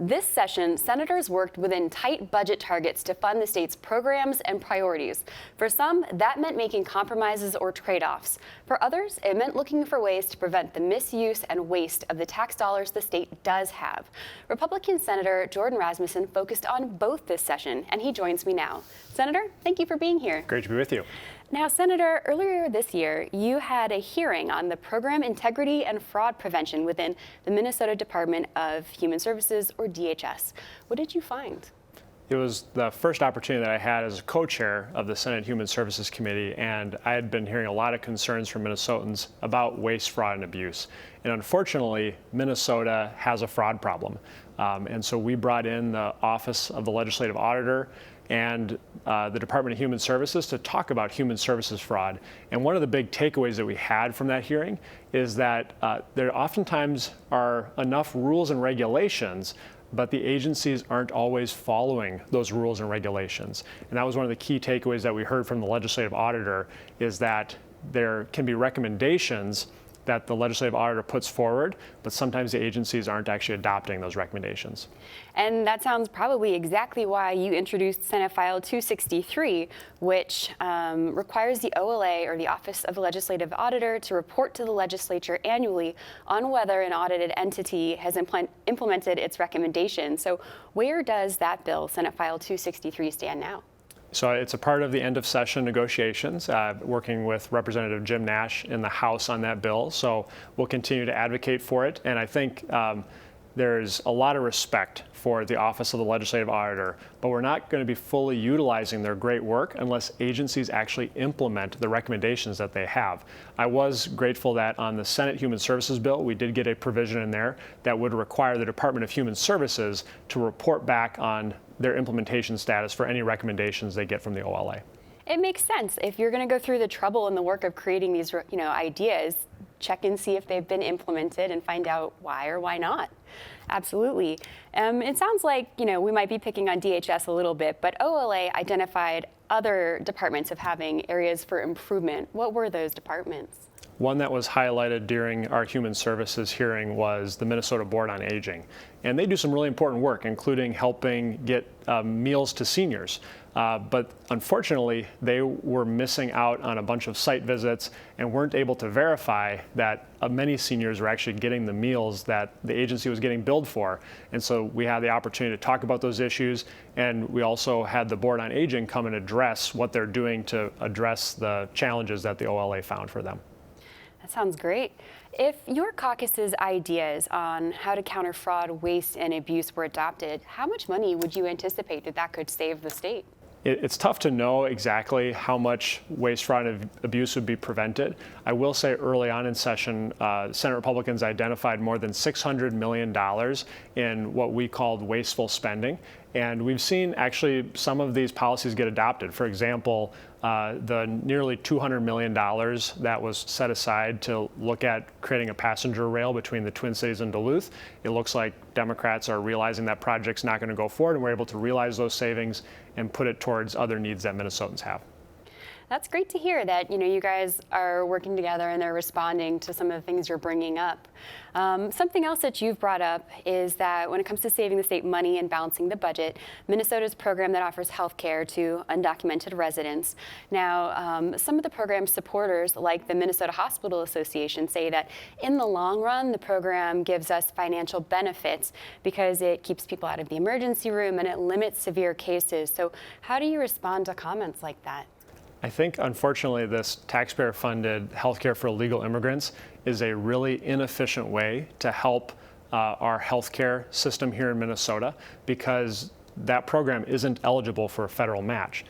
This session, senators worked within tight budget targets to fund the state's programs and priorities. For some, that meant making compromises or trade-offs. For others, it meant looking for ways to prevent the misuse and waste of the tax dollars the state does have. Republican Senator Jordan Rasmusson focused on both this session, and he joins me now. Senator, thank you for being here. Great to be with you. Now, Senator, earlier this year, you had a hearing on the program integrity and fraud prevention within the Minnesota Department of Human Services, or DHS. What did you find? It was the first opportunity that I had as a co-chair of the Senate Human Services Committee, and I had been hearing a lot of concerns from Minnesotans about waste, fraud, and abuse. And unfortunately, Minnesota has a fraud problem. And so we brought in the Office of the Legislative Auditor and the Department of Human Services to talk about human services fraud. And one of the big takeaways that we had from that hearing is that there oftentimes are enough rules and regulations, but the agencies aren't always following those rules and regulations. And that was one of the key takeaways that we heard from the legislative auditor, is that there can be recommendations that the legislative auditor puts forward, but sometimes the agencies aren't actually adopting those recommendations. And that sounds probably exactly why you introduced Senate File 263, which requires the OLA, or the Office of the Legislative Auditor, to report to the legislature annually on whether an audited entity has implemented its recommendations. So where does that bill, Senate File 263, stand now? So it's a part of the end of session negotiations, working with Representative Jim Nash in the House on that bill. So we'll continue to advocate for it. And I think there's a lot of respect for the Office of the Legislative Auditor, but we're not going to be fully utilizing their great work unless agencies actually implement the recommendations that they have. I was grateful that on the Senate Human Services bill, we did get a provision in there that would require the Department of Human Services to report back on their implementation status for any recommendations they get from the OLA. It makes sense. If you're going to go through the trouble and the work of creating these, ideas, check and see if they've been implemented and find out why or why not. Absolutely. It sounds like, we might be picking on DHS a little bit, but OLA identified other departments of having areas for improvement. What were those departments? One that was highlighted during our Human Services hearing was the Minnesota Board on Aging. And they do some really important work, including helping get meals to seniors. But unfortunately, they were missing out on a bunch of site visits and weren't able to verify that many seniors were actually getting the meals that the agency was getting billed for. And so we had the opportunity to talk about those issues, and we also had the Board on Aging come and address what they're doing to address the challenges that the OLA found for them. That sounds great. If your caucus's ideas on how to counter fraud, waste, and abuse were adopted, how much money would you anticipate that could save the state? It's tough to know exactly how much waste, fraud, and abuse would be prevented. I will say early on in session, Senate Republicans identified more than $600 million in what we called wasteful spending. And we've seen actually some of these policies get adopted. For example, the nearly $200 million that was set aside to look at creating a passenger rail between the Twin Cities and Duluth. It looks like Democrats are realizing that project's not going to go forward, and we're able to realize those savings and put it towards other needs that Minnesotans have. That's great to hear that, you guys are working together and they're responding to some of the things you're bringing up. Something else that you've brought up is that when it comes to saving the state money and balancing the budget, Minnesota's program that offers health care to undocumented residents. Now, some of the program's supporters, like the Minnesota Hospital Association, say that in the long run, the program gives us financial benefits because it keeps people out of the emergency room and it limits severe cases. So how do you respond to comments like that? I think, unfortunately, this taxpayer-funded healthcare for illegal immigrants is a really inefficient way to help our healthcare system here in Minnesota, because that program isn't eligible for a federal match.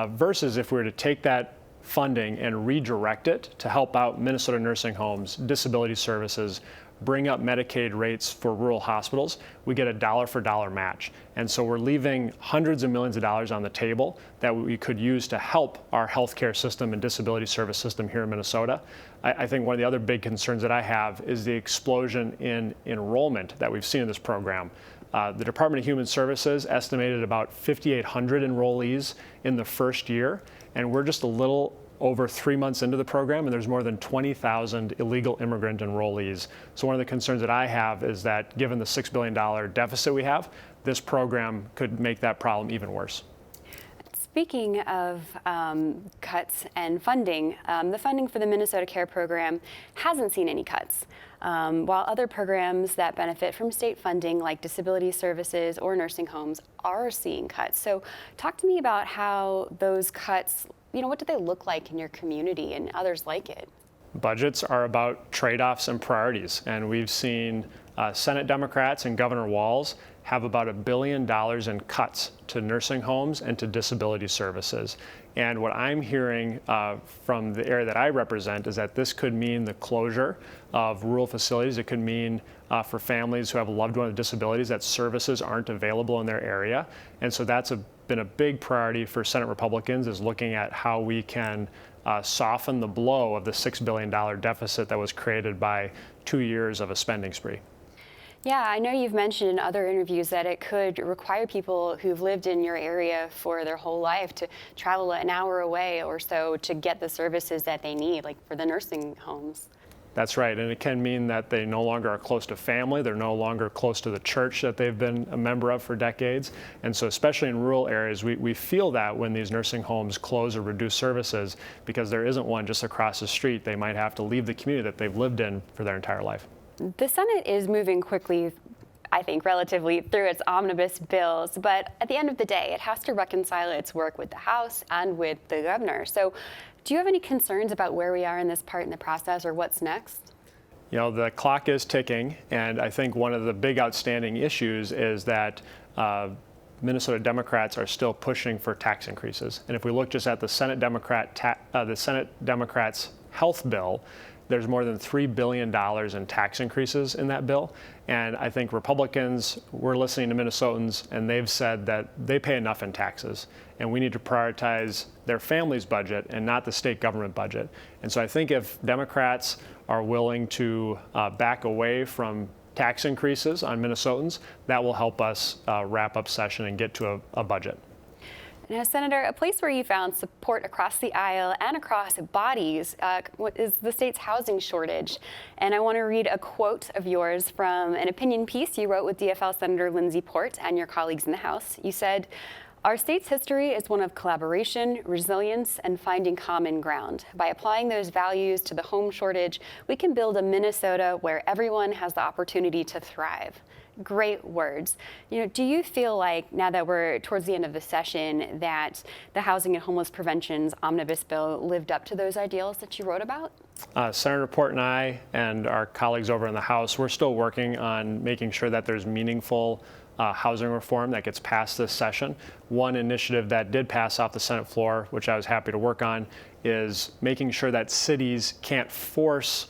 Versus if we were to take that funding and redirect it to help out Minnesota nursing homes, disability services, bring up Medicaid rates for rural hospitals, we get a dollar-for-dollar match. And so we're leaving hundreds of millions of dollars on the table that we could use to help our healthcare system and disability service system here in Minnesota. I think one of the other big concerns that I have is the explosion in enrollment that we've seen in this program. The Department of Human Services estimated about 5,800 enrollees in the first year, and we're just a little over 3 months into the program, and there's more than 20,000 illegal immigrant enrollees. So one of the concerns that I have is that given the $6 billion deficit we have, this program could make that problem even worse. Speaking of cuts and funding, the funding for the MinnesotaCare program hasn't seen any cuts, while other programs that benefit from state funding, like disability services or nursing homes, are seeing cuts. So talk to me about how those cuts, what do they look like in your community and others like it? Budgets are about trade-offs and priorities, and we've seen Senate Democrats and Governor Walz have about $1 billion in cuts to nursing homes and to disability services. And what I'm hearing from the area that I represent is that this could mean the closure of rural facilities. It could mean for families who have a loved one with disabilities that services aren't available in their area. And so that's been a big priority for Senate Republicans, is looking at how we can soften the blow of the $6 billion deficit that was created by 2 years of a spending spree. Yeah, I know you've mentioned in other interviews that it could require people who've lived in your area for their whole life to travel an hour away or so to get the services that they need, like for the nursing homes. That's right, and it can mean that they no longer are close to family, they're no longer close to the church that they've been a member of for decades. And so especially in rural areas, we feel that when these nursing homes close or reduce services, because there isn't one just across the street, they might have to leave the community that they've lived in for their entire life. The Senate is moving quickly, I think, relatively through its omnibus bills, but at the end of the day, it has to reconcile its work with the House and with the governor. So do you have any concerns about where we are in this part in the process or what's next? The clock is ticking, and I think one of the big outstanding issues is that Minnesota Democrats are still pushing for tax increases. And if we look just at the Senate Democrats' health bill, there's more than $3 billion in tax increases in that bill. And I think Republicans, we're listening to Minnesotans, and they've said that they pay enough in taxes. And we need to prioritize their family's budget and not the state government budget. And so I think if Democrats are willing to back away from tax increases on Minnesotans, that will help us wrap up session and get to a budget. Now, Senator, a place where you found support across the aisle and across bodies is the state's housing shortage. And I want to read a quote of yours from an opinion piece you wrote with DFL Senator Lindsey Port and your colleagues in the House. You said, "Our state's history is one of collaboration, resilience, and finding common ground. By applying those values to the home shortage, we can build a Minnesota where everyone has the opportunity to thrive." Great words. Do you feel like, now that we're towards the end of the session, that the Housing and Homeless Prevention's omnibus bill lived up to those ideals that you wrote about? Senator Port and I and our colleagues over in the House, we're still working on making sure that there's meaningful housing reform that gets passed this session. One initiative that did pass off the Senate floor, which I was happy to work on, is making sure that cities can't force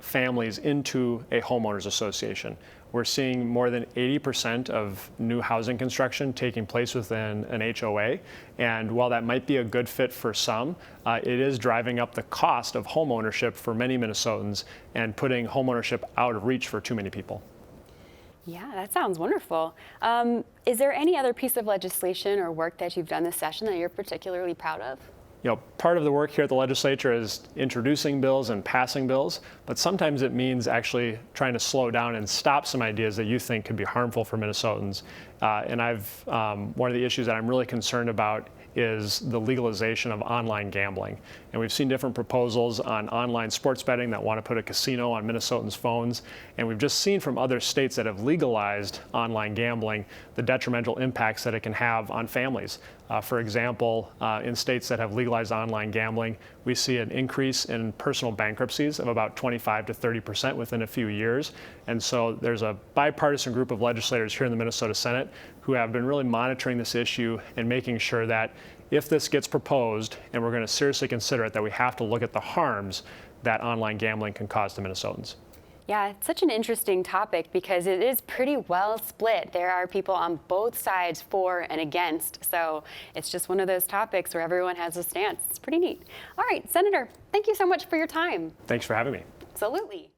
families into a homeowners association. We're seeing more than 80% of new housing construction taking place within an HOA. And while that might be a good fit for some, it is driving up the cost of homeownership for many Minnesotans and putting homeownership out of reach for too many people. Yeah, that sounds wonderful. Is there any other piece of legislation or work that you've done this session that you're particularly proud of? Part of the work here at the legislature is introducing bills and passing bills, but sometimes it means actually trying to slow down and stop some ideas that you think could be harmful for Minnesotans. And one of the issues that I'm really concerned about is the legalization of online gambling. And we've seen different proposals on online sports betting that want to put a casino on Minnesotans' phones. And we've just seen from other states that have legalized online gambling the detrimental impacts that it can have on families. For example, in states that have legalized online gambling, we see an increase in personal bankruptcies of about 25 to 30% within a few years. And so there's a bipartisan group of legislators here in the Minnesota Senate who have been really monitoring this issue and making sure that if this gets proposed, and we're going to seriously consider it, that we have to look at the harms that online gambling can cause to Minnesotans. Yeah, it's such an interesting topic because it is pretty well split. There are people on both sides for and against. So it's just one of those topics where everyone has a stance. It's pretty neat. All right, Senator, thank you so much for your time. Thanks for having me. Absolutely.